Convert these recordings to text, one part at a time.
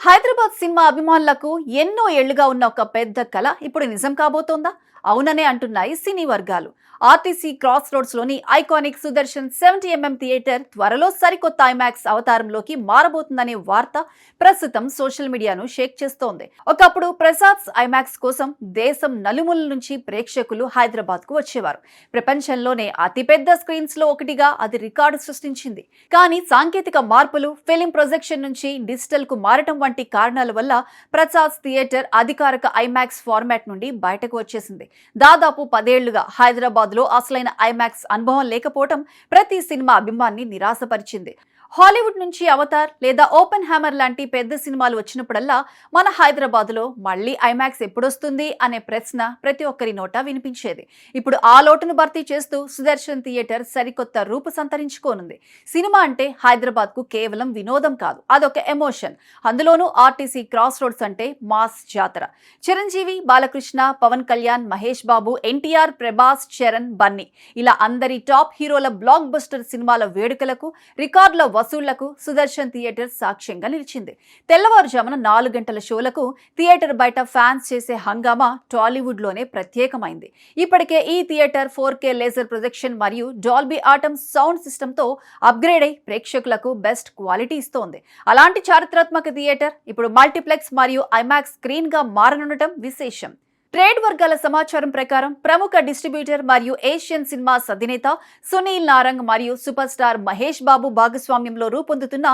Hyderabad cinema అభిమానులకు ఎన్నో ఏళ్లుగా ఉన్న ఒక పెద్ద కళ ఇప్పుడు నిజం కాబోతోందా? అవుననే అంటున్నాయి సినీ వర్గాలు. ఆర్టీసీ క్రాస్ రోడ్స్ లోని ఐకానిక్ సుదర్శన్ 70mm థియేటర్ త్వరలో సరికొత్త ఐమాక్స్ అవతారంలోకి మారబోతుందనే వార్త ప్రస్తుతం సోషల్ మీడియాను షేక్ చేస్తోంది. ఒకప్పుడు ప్రసాద్స్ ఐమాక్స్ కోసం దేశం నలుమూలల నుంచి ప్రేక్షకులు హైదరాబాద్ కు వచ్చేవారు. ప్రపంచంలోనే అతిపెద్ద స్క్రీన్స్ లో ఒకటిగా అది రికార్డు సృష్టించింది. కానీ సాంకేతిక మార్పులు, ఫిలిం ప్రొజెక్షన్ నుంచి డిజిటల్ కు మారటం వంటి కారణాల వల్ల ప్రసాద్ థియేటర్ అధికారిక ఐమాక్స్ ఫార్మాట్ నుండి బయటకు వచ్చేసింది. దాదాపు 10 ఏళ్లుగా హైదరాబాద్ లో అసలైన ఐమాక్స్ అనుభవం లేకపోవడం ప్రతి సినిమా అభిమాన్ని నిరాశపరిచింది. హాలీవుడ్ నుంచి అవతార్ లేదా ఓపెన్ హ్యామర్ లాంటి పెద్ద సినిమాలు వచ్చినప్పుడల్లా మన హైదరాబాద్ లో మళ్లీ ఐమాక్స్ ఎప్పుడొస్తుంది అనే ప్రశ్న ప్రతి ఒక్కరి నోటా వినిపించేది. ఇప్పుడు ఆ లోటును భర్తీ చేస్తూ సుదర్శన్ థియేటర్ సరికొత్త రూపు సంతరించుకోనుంది. సినిమా అంటే హైదరాబాద్ కు కేవలం వినోదం కాదు, అదొక ఎమోషన్. అందులోనూ ఆర్టీసీ క్రాస్ రోడ్స్ అంటే మాస్ జాతర. చిరంజీవి, బాలకృష్ణ, పవన్ కళ్యాణ్, మహేష్ బాబు, ఎన్టీఆర్, ప్రభాస్, చరణ్, బన్నీ ఇలా అందరి టాప్ హీరోల బ్లాక్ బస్టర్ సినిమాల వేడుకలకు, రికార్డుల వసూళ్లకు సుదర్శన్ థియేటర్ సాక్ష్యంగా నిలిచింది. తెల్లవారుజామున 4 గంటల షోలకు థియేటర్ బయట ఫ్యాన్స్ చేసే హంగామా టాలీవుడ్ లోనే ప్రత్యేకమైంది. ఇప్పటికే ఈ థియేటర్ 4K లేజర్ ప్రొజెక్షన్ మరియు డాల్బీ ఆటమ్స్ సౌండ్ సిస్టమ్ తో అప్గ్రేడ్ అయి ప్రేక్షకులకు బెస్ట్ క్వాలిటీ ఇస్తోంది. అలాంటి చారిత్రాత్మక థియేటర్ ఇప్పుడు మల్టీప్లెక్స్ మరియు ఐమాక్స్ స్క్రీన్ గా మారనుండటం విశేషం. ట్రేడ్ వర్గాల సమాచారం ప్రకారం ప్రముఖ డిస్ట్రిబ్యూటర్ మరియు ఏషియన్ సినిమాస్ అధినేత సునీల్ నారంగ్ మరియు సూపర్ స్టార్ మహేష్ బాబు భాగస్వామ్యంలో రూపొందుతున్న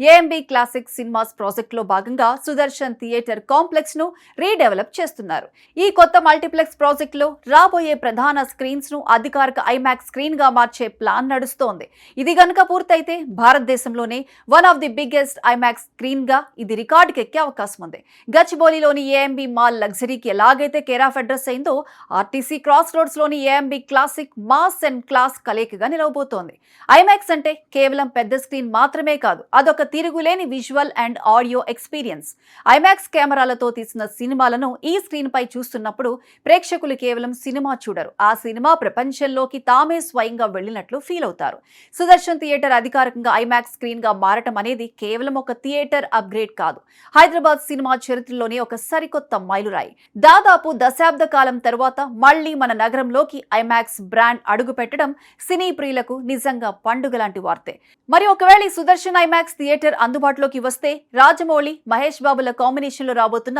ఏఎంబీ క్లాసిక్ సినిమాస్ ప్రాజెక్ట్ లో భాగంగా సుదర్శన్ థియేటర్ కాంప్లెక్స్ ను రీడెవలప్ చేస్తున్నారు. ఈ కొత్త మల్టీప్లెక్స్ ప్రాజెక్ట్ లో రాబోయే ప్రధాన స్క్రీన్స్ ను అధికారిక ఐమాక్స్ స్క్రీన్ గా మార్చే ప్లాన్ నడుస్తోంది. ఇది గనుక పూర్తయితే భారతదేశంలోనే one of the biggest IMAX screen గా ఇది రికార్డుకెక్కే అవకాశం ఉంది. గచ్చిబౌలిలోని ఏఎంబీ మాల్ లగ్జరీకి ఎలాగైతే కేర్ ఆఫ్ అడ్రస్ అయిందో, ఆర్టీసీ క్రాస్ రోడ్స్ లోని AMB classic mass and class కలయికగా నిలవబోతోంది. ఐమాక్స్ అంటే కేవలం పెద్ద స్క్రీన్ మాత్రమే కాదు, అదొక తిరుగులేని visual and audio experience. IMAX కెమెరాలతో తీసిన సినిమాలను ఈ స్క్రీన్ పై చూస్తున్నప్పుడు ప్రేక్షకులు కేవలం సినిమా చూడరు, ఆ సినిమా ప్రపంచంలోకి తామే స్వయంగా వెళ్లినట్లు ఫీల్ అవుతారు. సుదర్శన్ థియేటర్ అధికారికంగా ఐమాక్స్ స్క్రీన్ గా మారటం అనేది కేవలం ఒక థియేటర్ అప్గ్రేడ్ కాదు, హైదరాబాద్ సినిమా చరిత్రలోనే ఒక సరికొత్త మైలురాయి. దాదాపు దశాబ్ద కాలం తరువాత మళ్లీ మన నగరంలోకి ఐమాక్స్ బ్రాండ్ అడుగు పెట్టడం సినీ ప్రియులకు నిజంగా పండుగ లాంటి వార్తే. మరి ఒకవేళ సుదర్శన్ ఐమాక్స్ థియేటర్ అందుబాటులోకి వస్తే రాజమౌళి, మహేష్ బాబుల కాంబినేషన్ లో రాబోతున్న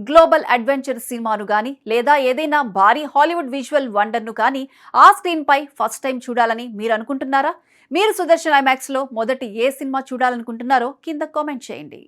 గ్లోబల్ అడ్వెంచర్ సినిమాను గాని లేదా ఏదైనా భారీ హాలీవుడ్ విజువల్ వండర్ ను కానీ ఆ స్క్రీన్ పై ఫస్ట్ టైం చూడాలని మీరు అనుకుంటున్నారా? మీరు సుదర్శన్ ఐమాక్స్ లో మొదటి ఏ సినిమా చూడాలనుకుంటున్నారో కింద కామెంట్ చేయండి.